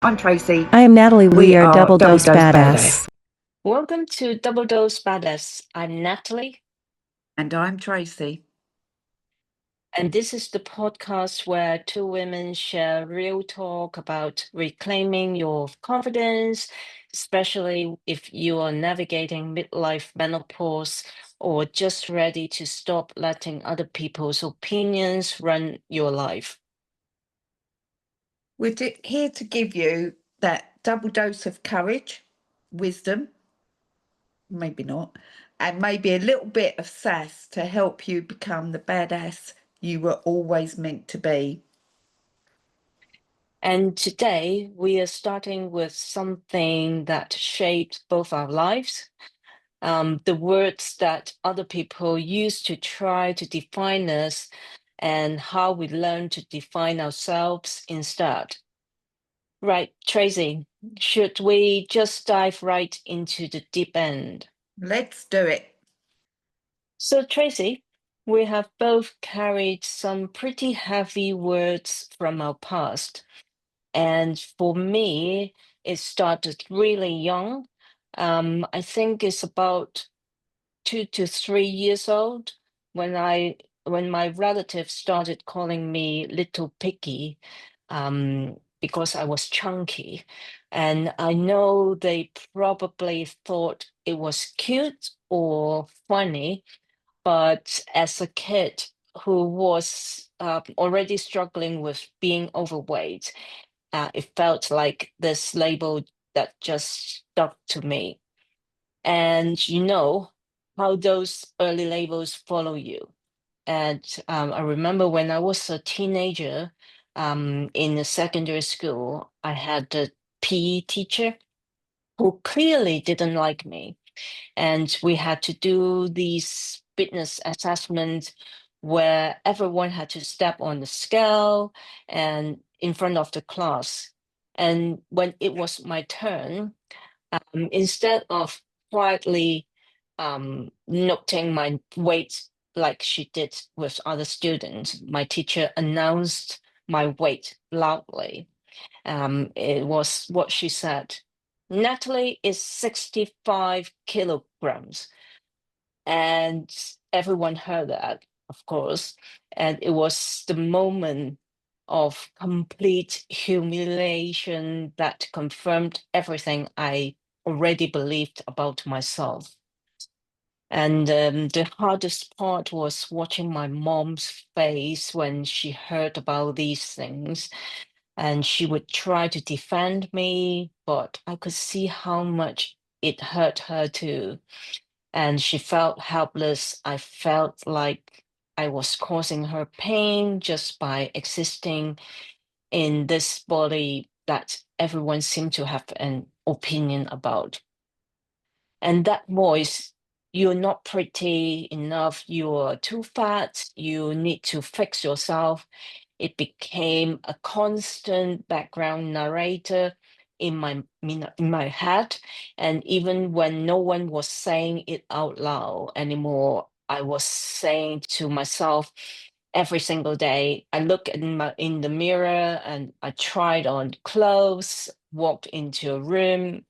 I'm Tracie. I am Natalie. We We are are Double Double Dose Dose Badass. Welcome to Double Dose Badass. I'm Natalie, And I'm Tracie. and this is the podcast where two women share real talk about reclaiming your confidence, especially if you are navigating midlife menopause or just ready to stop letting other people's opinions run your life. We're here to give you that double dose of courage, wisdom, maybe not, and maybe a little bit of sass to help you become the badass you were always meant to be. And today we are starting with something that shaped both our lives. The words that other people use to try to define us and how we learn to define ourselves instead. Right, Tracie, should we just dive right into the deep end? Let's do it. So, Tracie, we have both carried some pretty heavy words from our past. And for me, it started really young. I think it's about 2 to 3 years old when my relatives started calling me little piggy because I was chunky. And I know they probably thought it was cute or funny, but as a kid who was already struggling with being overweight, it felt like this label that just stuck to me. And you know how those early labels follow you. And I remember when I was a teenager in the secondary school, I had a PE teacher who clearly didn't like me. And we had to do these fitness assessments where everyone had to step on the scale and in front of the class. And when it was my turn, instead of quietly noting my weight like she did with other students, my teacher announced my weight loudly. It was what she said: Natalie is 65 kilograms. And everyone heard that, of course. And it was the moment of complete humiliation that confirmed everything I already believed about myself. And the hardest part was watching my mom's face when she heard about these things. And she would try to defend me, but I could see how much it hurt her too. And she felt helpless. I felt like I was causing her pain just by existing in this body that everyone seemed to have an opinion about. And that voice, you're not pretty enough, you're too fat, you need to fix yourself. It became a constant background narrator in my head. And even when no one was saying it out loud anymore, I was saying to myself every single day. I look in the mirror and I tried on clothes, walked into a room,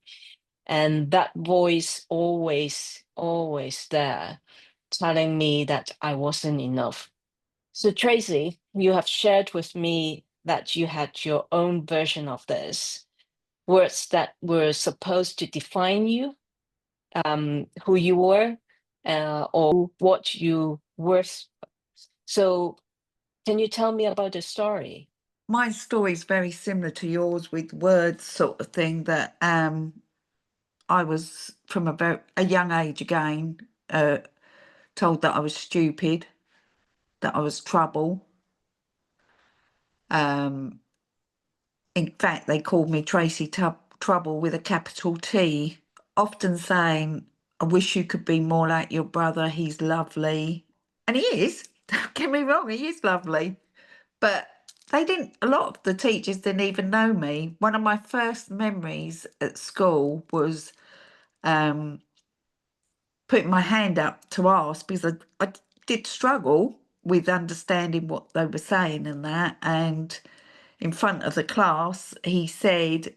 and that voice always there, telling me that I wasn't enough. So, Tracie, you have shared with me that you had your own version of this, words that were supposed to define you, who you were, or what you were. So, can you tell me about the story? My story is very similar to yours with words sort of thing that I was from a young age again told that I was stupid, that I was trouble. In fact, they called me Tracie Trouble with a capital T, often saying, I wish you could be more like your brother. He's lovely. And he is. Don't get me wrong, he is lovely. But a lot of the teachers didn't even know me. One of my first memories at school was putting my hand up to ask because I did struggle with understanding what they were saying and that. And in front of the class, he said,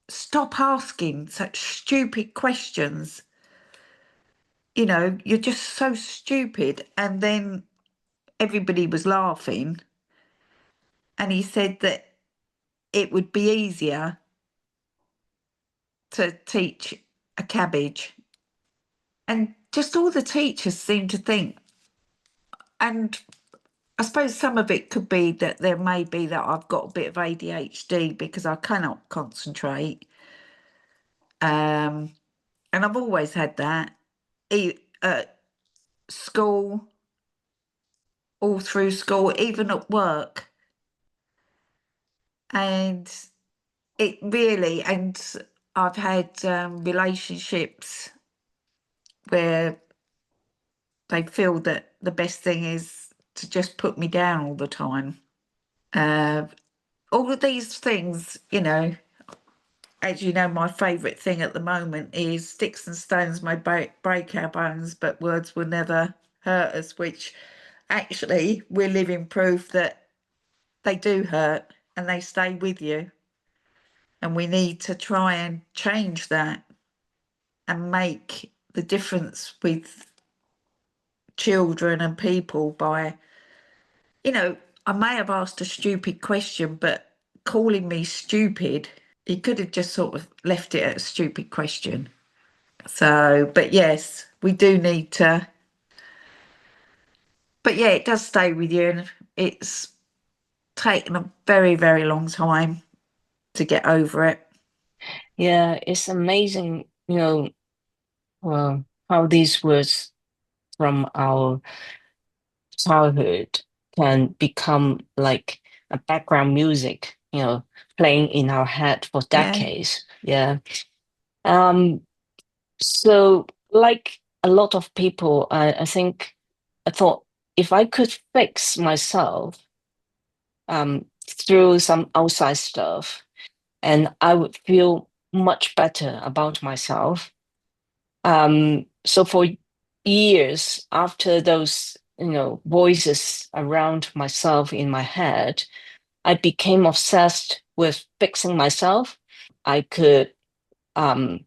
stop asking such stupid questions. You know, you're just so stupid. And then everybody was laughing. And he said that it would be easier to teach a cabbage. And just all the teachers seem to think, and I suppose some of it could be that there may be that I've got a bit of ADHD because I cannot concentrate. And I've always had that. At school, all through school, even at work. And it really, and I've had relationships where they feel that the best thing is to just put me down all the time. Uh, all of these things, you know, as you know, my favourite thing at the moment is sticks and stones may break our bones, but words will never hurt us, which actually we're living proof that they do hurt and they stay with you. And we need to try and change that and make the difference with children and people by, you know, I may have asked a stupid question, but calling me stupid, he could have just sort of left it at a stupid question. So, but yes, we do need to, but yeah, it does stay with you, and it's taken a very, very long time to get over it. Yeah, it's amazing, how these words from our childhood can become like a background music, playing in our head for Yeah, decades. Yeah. Um, so like a lot of people, I think I thought if I could fix myself through some outside stuff, and I would feel much better about myself. So for years after those, voices around myself in my head, I became obsessed with fixing myself. I could um,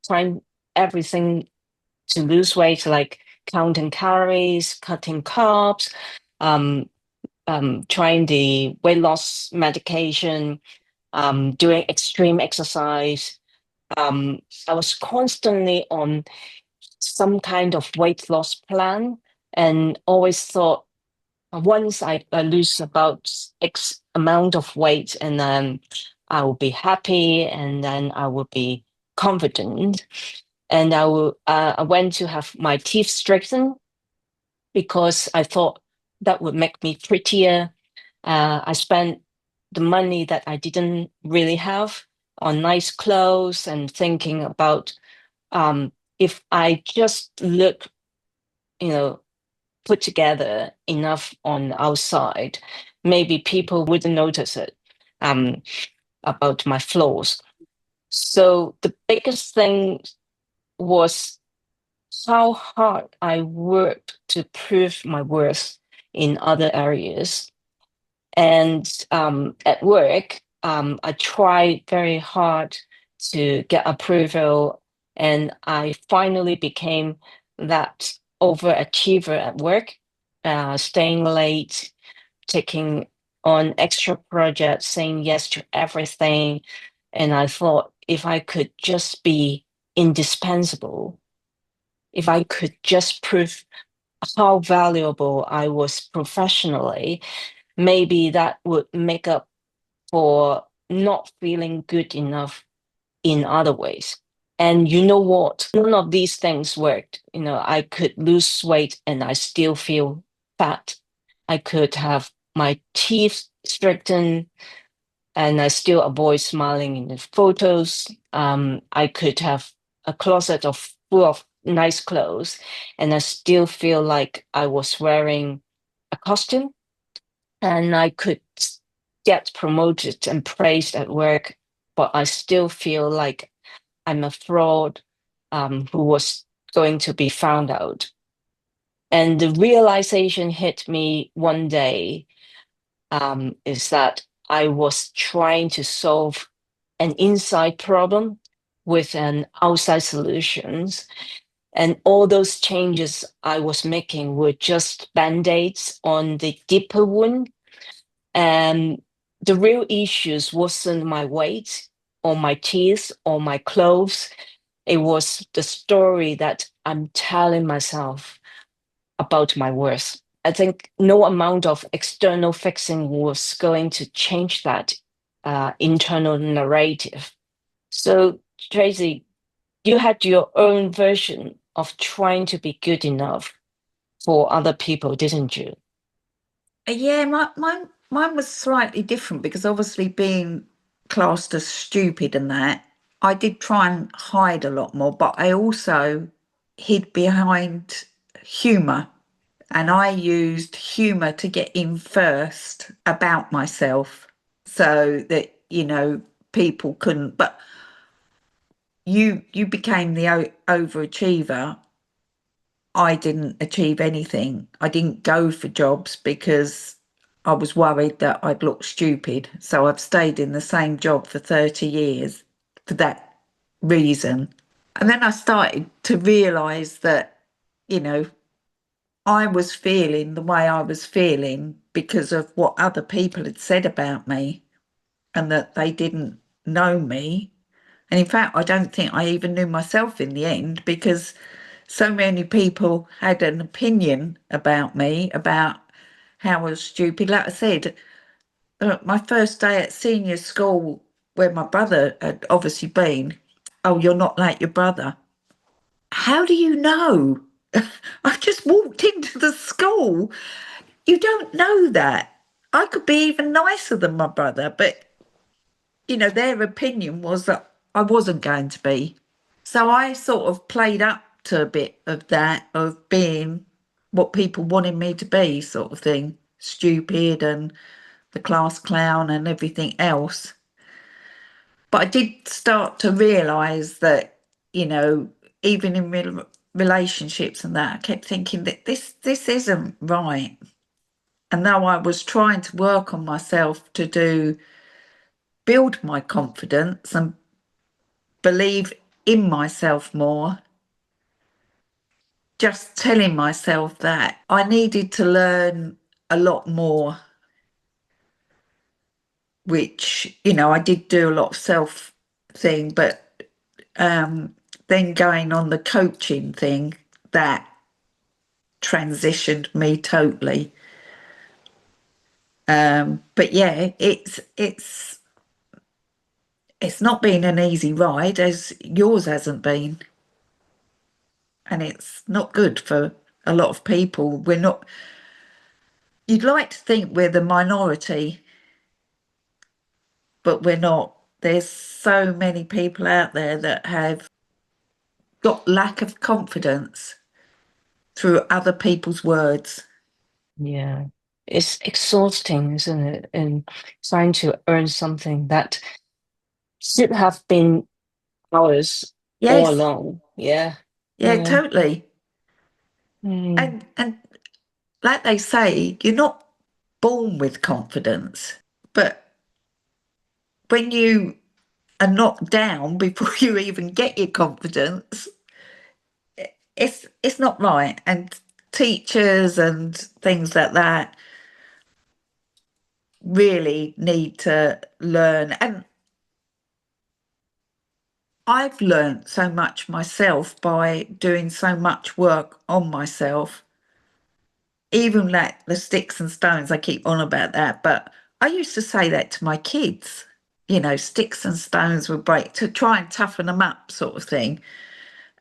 find everything to lose weight, like counting calories, cutting carbs, um, trying the weight loss medication, doing extreme exercise. I was constantly on some kind of weight loss plan and always thought once I lose about X amount of weight and then I will be happy and then I will be confident. And I went to have my teeth straightened because I thought that would make me prettier. I spent the money that I didn't really have on nice clothes and thinking about if I just look, you know, put together enough on outside, maybe people wouldn't notice it um, about my flaws. So the biggest thing was how hard I worked to prove my worth in other areas. And at work, I tried very hard to get approval, and I finally became that overachiever at work, staying late, taking on extra projects, saying yes to everything. And I thought if I could just be indispensable, if I could just prove how valuable I was professionally, maybe that would make up for not feeling good enough in other ways. And you know what? None of these things worked. I could lose weight and I still feel fat. I could have my teeth straightened and I still avoid smiling in the photos. I could have a closet of full of nice clothes and I still feel like I was wearing a costume, and I could get promoted and praised at work, but I still feel like I'm a fraud who was going to be found out. And the realization hit me one day is that I was trying to solve an inside problem with an outside solutions. And all those changes I was making were just band-aids on the deeper wound. And the real issues wasn't my weight or my teeth or my clothes. It was the story that I'm telling myself about my worth. I think no amount of external fixing was going to change that internal narrative. So, Tracy, you had your own version of trying to be good enough for other people, didn't you? Yeah, mine was slightly different because obviously being classed as stupid and that, I did try and hide a lot more, but I also hid behind humour, and I used humour to get in first about myself so that, people couldn't. But you became the overachiever. I didn't achieve anything. I didn't go for jobs because I was worried that I'd look stupid. So I've stayed in the same job for 30 years for that reason. And then I started to realise that, you know, I was feeling the way I was feeling because of what other people had said about me, and that they didn't know me. And in fact, I don't think I even knew myself in the end, because so many people had an opinion about me, about how I was stupid. Like I said, my first day at senior school, where my brother had obviously been, "Oh, you're not like your brother." How do you know? I just walked into the school. You don't know that. I could be even nicer than my brother, but their opinion was that I wasn't going to be. So I sort of played up to a bit of that, of being what people wanted me to be, sort of thing. Stupid and the class clown and everything else. But I did start to realise that, even in relationships and that, I kept thinking that this isn't right. And though I was trying to work on myself to build my confidence and believe in myself more, just telling myself that I needed to learn a lot more, which, I did do a lot of self thing, but then going on the coaching thing, that transitioned me totally. But yeah, it's not been an easy ride, as yours hasn't been, and it's not good for a lot of people. We're not. You'd like to think we're the minority, but we're not. There's so many people out there that have got lack of confidence through other people's words. Yeah. It's exhausting, isn't it? And trying to earn something that should have been ours all Yes, along. Yeah. yeah, Yeah. totally. Mm. And like they say, you're not born with confidence, but when you are knocked down before you even get your confidence, it's not right. And teachers and things like that really need to learn. And I've learned so much myself by doing so much work on myself. Even like the sticks and stones, I keep on about that, but I used to say that to my kids. Sticks and stones would break, to try and toughen them up, sort of thing.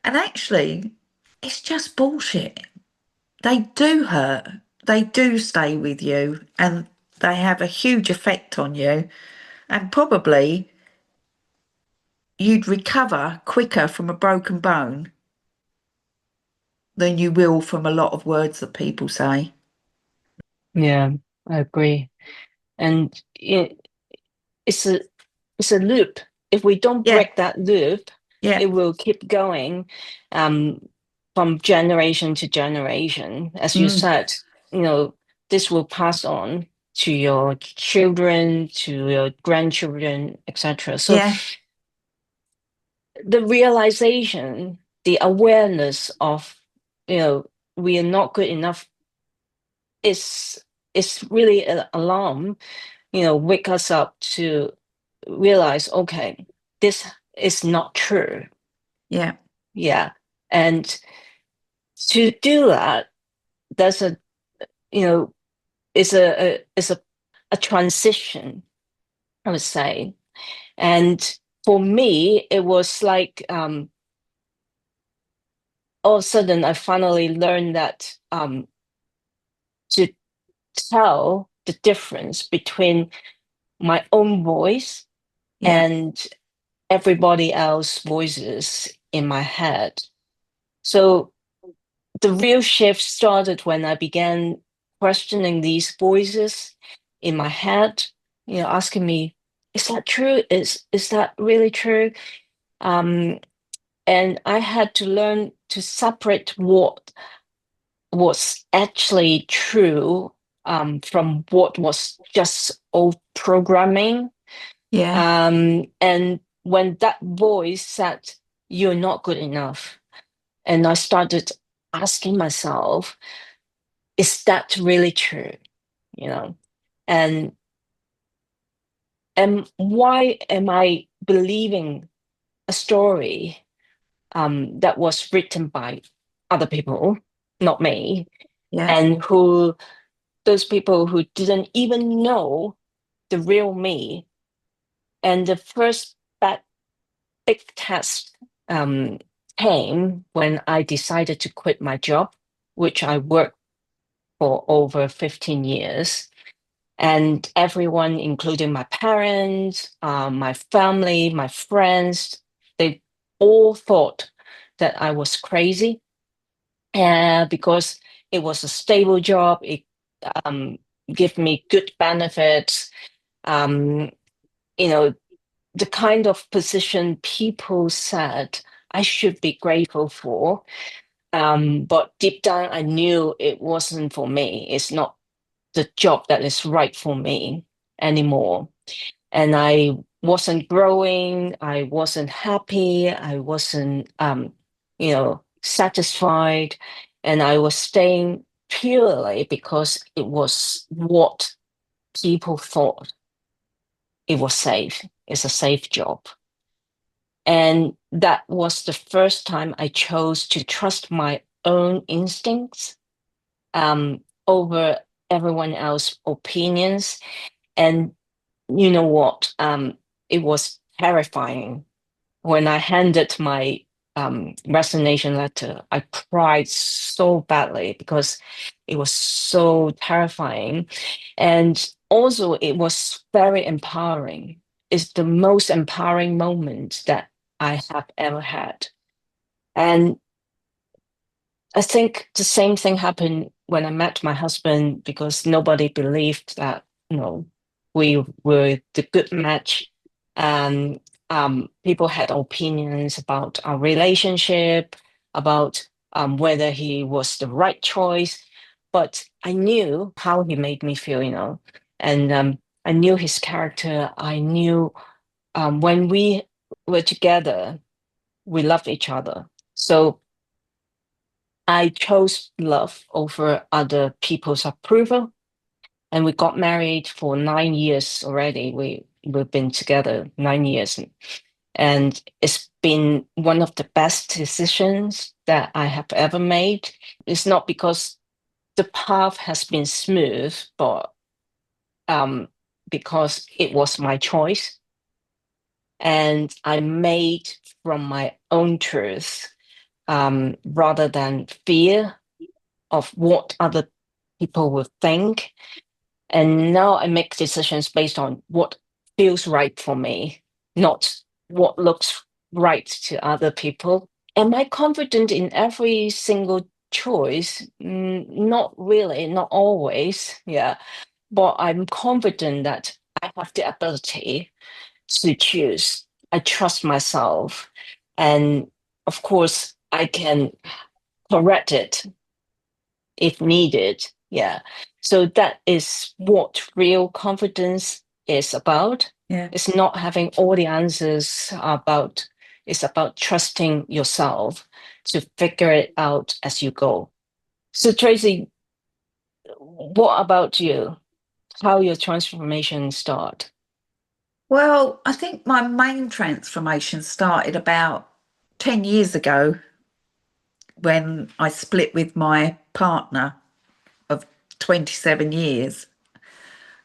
And actually, it's just bullshit. They do hurt. They do stay with you, and they have a huge effect on you. And probably you'd recover quicker from a broken bone than you will from a lot of words that people say. Yeah, I agree. And it's a it's a loop. If we don't Yeah, break that loop, yeah, it will keep going um, from generation to generation. As you mm, said, this will pass on. to your children, to your grandchildren, etc. So Yeah. the realization, the awareness of, you know, we are not good enough is really an alarm, wake us up to realize, okay, this is not true. Yeah. Yeah. And to do that, there's a, you know, is a transition, I would say. And for me, it was like all of a sudden I finally learned that to tell the difference between my own voice Yeah. and everybody else's voices in my head. So the real shift started when I began questioning these voices in my head, asking me, is that true? Is that really true? Um, and I had to learn to separate what was actually true from what was just old programming. Yeah. And when that voice said, you're not good enough, and I started asking myself, is that really true? You know, and why am I believing a story that was written by other people, not me, Yeah. and who those people who didn't even know the real me. And the first big test um, came when I decided to quit my job, which I worked for over 15 years. And everyone, including my parents, my family, my friends, they all thought that I was crazy, because it was a stable job. It um, gave me good benefits. Um, you know, the kind of position people said I should be grateful for. But deep down, I knew it wasn't for me. It's not the job that is right for me anymore. And I wasn't growing. I wasn't happy. I wasn't, satisfied. And I was staying purely because it was what people thought it was safe. It's a safe job. And that was the first time I chose to trust my own instincts over everyone else's opinions. And you know what? It was terrifying. When I handed my resignation letter, I cried so badly because it was so terrifying. And also, it was very empowering. It's the most empowering moment that I have ever had. And I think the same thing happened when I met my husband, because nobody believed that, we were the good match. And people had opinions about our relationship, about whether he was the right choice. But I knew how he made me feel, and I knew his character. I knew when we were together, we loved each other. So I chose love over other people's approval, and we got married for 9 years already. We've been together 9 years, and it's been one of the best decisions that I have ever made. It's not because the path has been smooth, but um, because it was my choice, and I made from my own truth, rather than fear of what other people will think. And now I make decisions based on what feels right for me, not what looks right to other people. Am I confident in every single choice? Not really, not always. Yeah. But I'm confident that I have the ability to choose. I trust myself. And of course, I can correct it if needed. Yeah. So that is what real confidence is about. Yeah. It's not having all the answers about, it's about trusting yourself to figure it out as you go. So Tracy, what about you? How your transformation start? Well, I think my main transformation started about 10 years ago when I split with my partner of 27 years.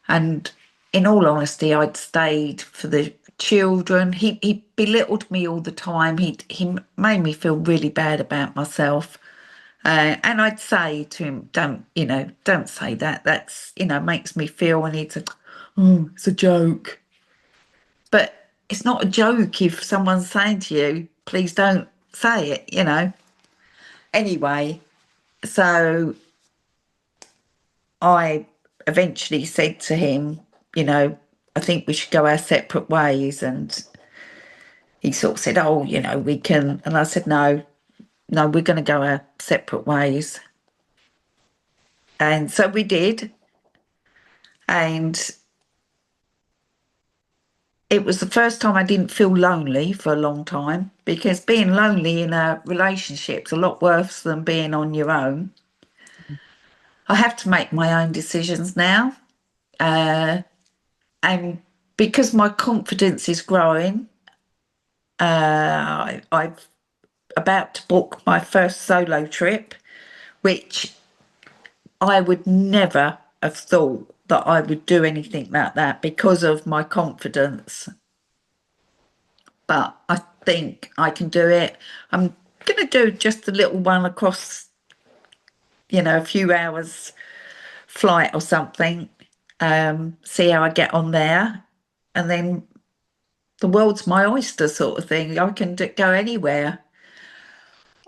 And in all honesty, I'd stayed for the children. He belittled me all the time. He made me feel really bad about myself. And I'd say to him, don't say that. That's, makes me feel, and he'd say, oh, it's a joke. But it's not a joke if someone's saying to you, please don't say it. Anyway, so I eventually said to him, I think we should go our separate ways. And he sort of said, oh, we can. And I said, no, no, we're going to go our separate ways. And so we did. And it was the first time I didn't feel lonely for a long time, because being lonely in a relationship's a lot worse than being on your own. I have to make my own decisions now. And because my confidence is growing, I'm about to book my first solo trip, which I would never have thought that I would do anything like that because of my confidence. But I think I can do it. I'm going to do just a little one across, a few hours flight or something, see how I get on there. And then the world's my oyster sort of thing. I can go anywhere.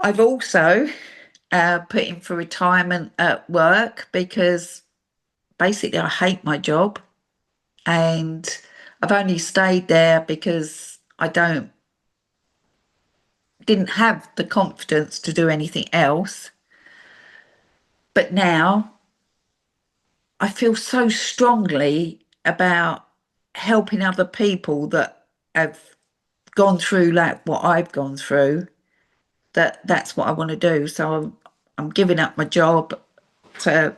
I've also put in for retirement at work because basically I hate my job, and I've only stayed there because I didn't have the confidence to do anything else. But now I feel so strongly about helping other people that have gone through like what I've gone through, that's what I want to do. So I'm giving up my job to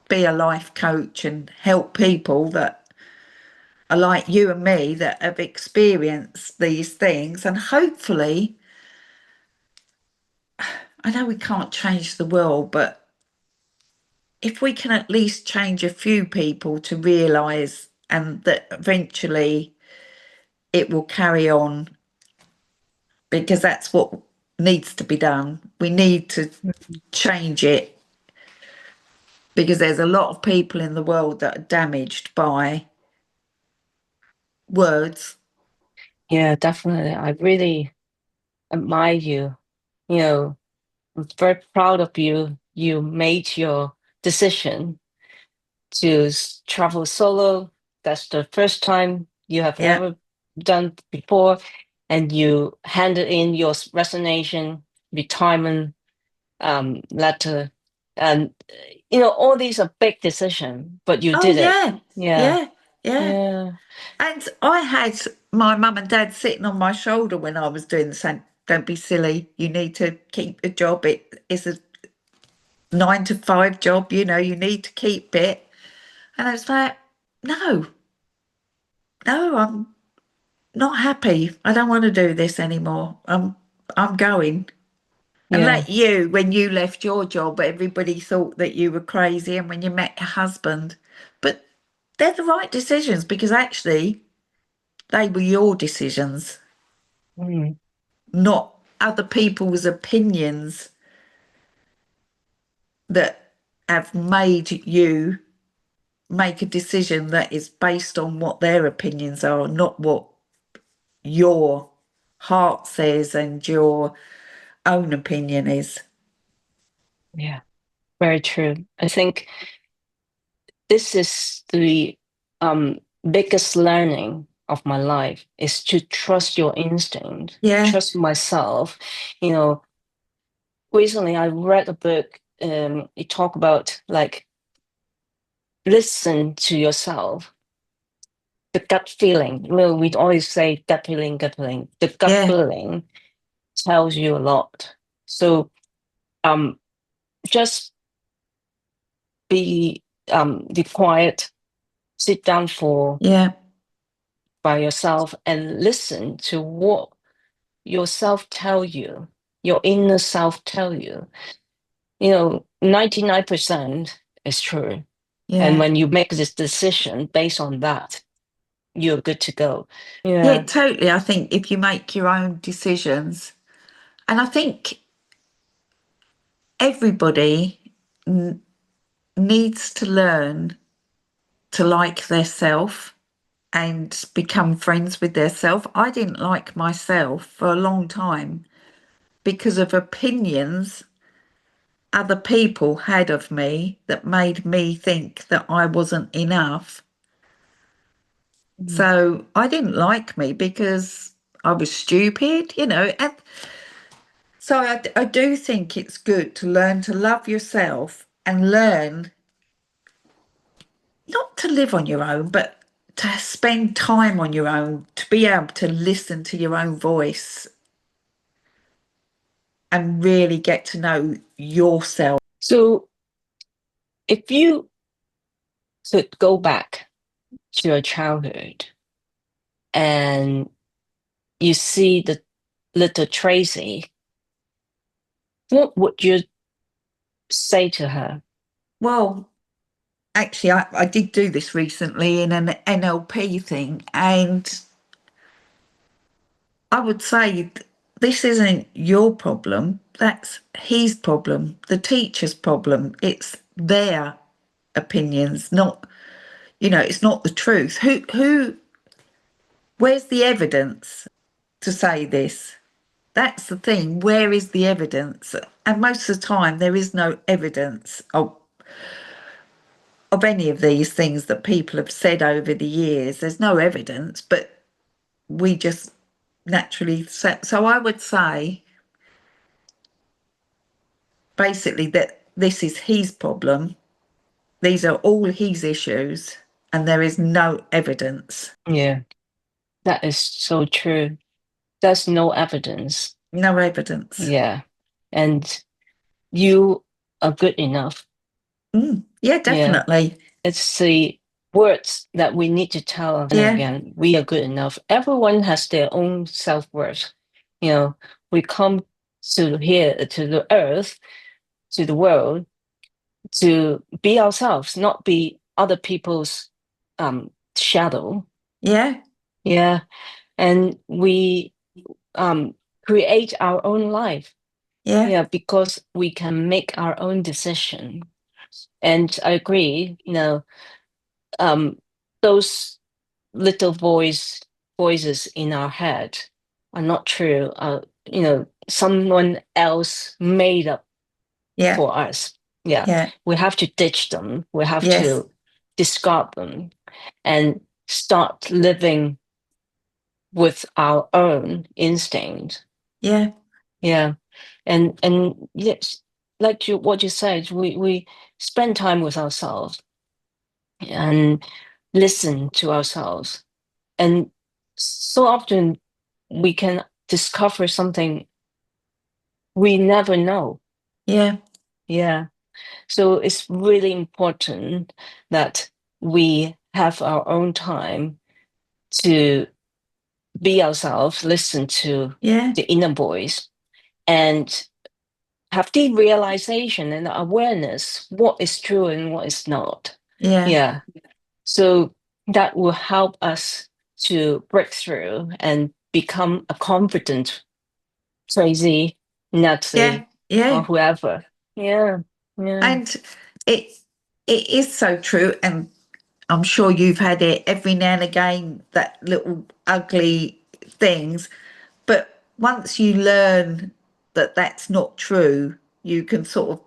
be a life coach and help people that are like you and me that have experienced these things. And hopefully, I know we can't change the world, but if we can at least change a few people to realise, and that eventually it will carry on, because that's what needs to be done. We need to change it because there's a lot of people in the world that are damaged by words. Yeah, definitely. I really admire you. You know, I'm very proud of you. You made your decision to travel solo. That's the first time you have Yeah. ever done before, and you handed in your resignation, retirement letter, and all these are big decisions, but you Oh, did it. yeah. Yeah, Yeah. Yeah. yeah, And I had my mum and dad sitting on my shoulder when I was doing the same. Don't be silly. You need to keep the job. It's a 9 to 5 job, you need to keep it. And I was like, no, no, I'm not happy. I don't want to do this anymore. I'm going. And yeah, like you, when you left your job, everybody thought that you were crazy, and when you met your husband. But they're the right decisions, because actually they were your decisions, mm, not other people's opinions that have made you make a decision that is based on what their opinions are, not what your heart says and your own opinion is. yeah. Very true. I think this is the um, biggest learning of my life is to trust your instinct, Yeah. trust myself. You know, recently I read a book. It talked about like listen to yourself. The gut feeling. Well, we always say gut feeling, gut feeling. The gut Yeah, feeling tells you a lot. So um, just be quiet, sit down for yeah, by yourself and listen to what yourself tell you, your inner self tell you. 99% is true. And yeah. when you make this decision based on that, you're good to go. Yeah, Yeah. totally. I think if you make your own decisions, and I think everybody needs to learn to like their self and become friends with their self. I didn't like myself for a long time because of opinions other people had of me that made me think that I wasn't enough. Mm. So I didn't like me because I was stupid, and so I do think it's good to learn to love yourself and learn not to live on your own, but to spend time on your own, to be able to listen to your own voice and really get to know yourself. So if you could go back to your childhood and you see the little Tracy, what would you say to her? Well, actually, I did do this recently in an NLP thing, and I would say this isn't your problem, that's his problem, the teacher's problem. It's their opinions, not, it's not the truth. Where's the evidence to say this? That's the thing. Where is the evidence? And most of the time, there is no evidence of any of these things that people have said over the years. There's no evidence, but we just naturally say. So I would say basically that this is his problem. These are all his issues, and there is no evidence. Yeah, that is so true. There's no evidence. No evidence. Yeah. And you are good enough. Yeah, Yeah. definitely. It's the words that we need to tell again and Yeah, again. We are good enough. Everyone has their own self-worth. You know, we come to here, to the earth, to the world, to be ourselves, not be other people's shadow. yeah, Yeah. And we um create our own life. yeah, Yeah, because we can make our own decision. And I agree, um, those little voices in our head are not true. Someone else made up yeah, for us. Yeah, yeah, we have to ditch them. We have yes, to discard them and start living with our own instinct. yeah, Yeah, and yes, like what you said, we spend time with ourselves and listen to ourselves. And so often we can discover something we never know. yeah, Yeah. So it's really important that we have our own time to be ourselves, listen to yeah, the inner voice, and have the realization and awareness what is true and what is not. yeah, Yeah. So that will help us to break through and become a confident Tracy, yeah, Natalie, or yeah. whoever. Yeah, yeah, And it it is so true, and I'm sure you've had it every now and again, that little ugly things. But once you learn that that's not true, you can sort of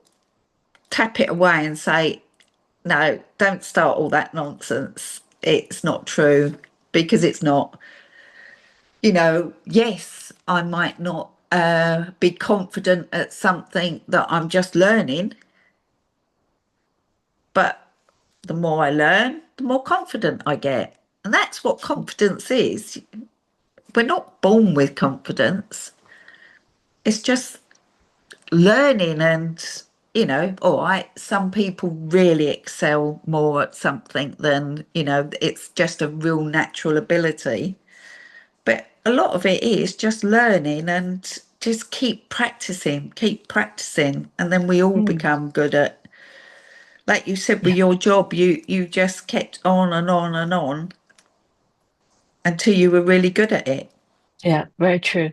tap it away and say, no, don't start all that nonsense. It's not true, because it's not. Yes, I might not be confident at something that I'm just learning, but the more I learn, the more confident I get. And that's what confidence is. We're not born with confidence. It's just learning and, all right, some people really excel more at something than, it's just a real natural ability. But a lot of it is just learning and just keep practicing, and then we all Mm. become good at, like you said with Yeah, your job, you just kept on and on and on until you were really good at it. yeah, very true.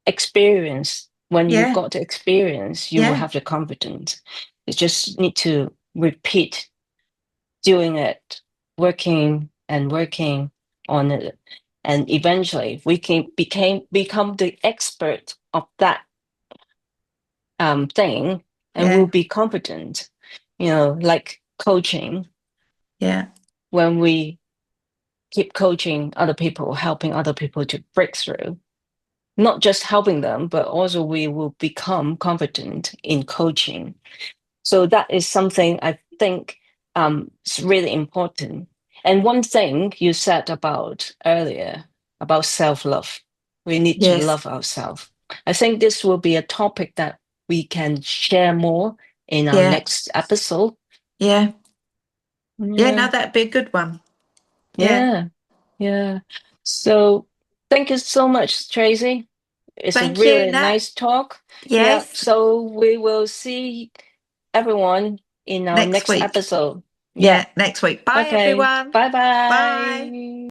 Experience. When you Yeah, got the experience, you will yeah, have the confidence. You just need to repeat doing it, working and working on it. And eventually we can become the expert of that thing, and yeah, we'll be competent. Like coaching, yeah, when we keep coaching other people, helping other people to break through, not just helping them, but also we will become confident in coaching. So that is something I think is really important. And one thing you said about earlier about self-love, we need to yes, love ourselves. I think this will be a topic that we can share more in our yeah, next episode. yeah, yeah. No, Yeah, that'd be a good one. Yeah. yeah, yeah. So thank you so much, Tracy. It's a Thank you, really Nat. nice talk. Yeah, Yes, so we will see everyone in our next next week. episode. Yeah. Yeah, next week. Bye, Okay. everyone. Bye Bye. bye.